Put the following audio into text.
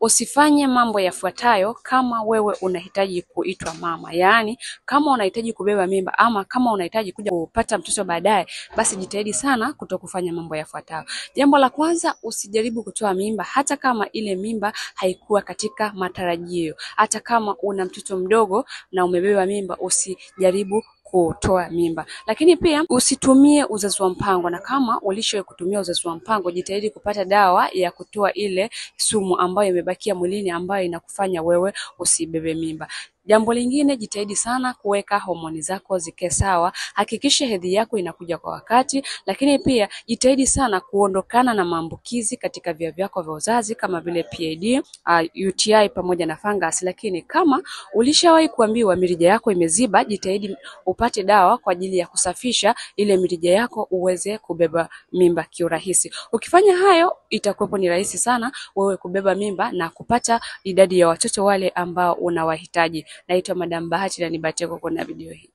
usifanye mambo yafuatayo kama wewe unahitaji kuitwa mama. Yaani kama unahitaji kubeba mimba ama kama unahitaji kuja kupata mtoto baadaye, basi jitahidi sana kutokufanya mambo yafuatayo. Jambo la kwanza, usijaribu kutoa mimba hata kama ile mimba haikuwa katika matarajio. Hata kama una mtoto mdogo na umebeba mimba, usijaribu kutoa mimba. Lakini pia usitumie uzazi wa mpango, na kama ulishawahi kutumia uzazi wa mpango, jitahidi kupata dawa ya kutoa ile sumu ambayo imebakia mwilini ambayo inakufanya wewe usibebe mimba. Jambo lingine, jitahidi sana kuweka homoni zako zike sawa. Hakikisha hedhi yako inakuja kwa wakati, lakini pia jitahidi sana kuondokana na maambukizi katika via vyako vya uzazi kama vile PID, UTI pamoja na fungus. Lakini kama ulishawahi kuambiwa mirija yako imeziba, jitahidi upate dawa kwa ajili ya kusafisha ile mirija yako uweze kubeba mimba kiurahisi. Ukifanya hayo, itakuwa ni rahisi sana wewe kubeba mimba na kupata idadi ya watoto wale ambao unawahitaji. Naitwa Madam Bahati na nibahatika kuona video hii.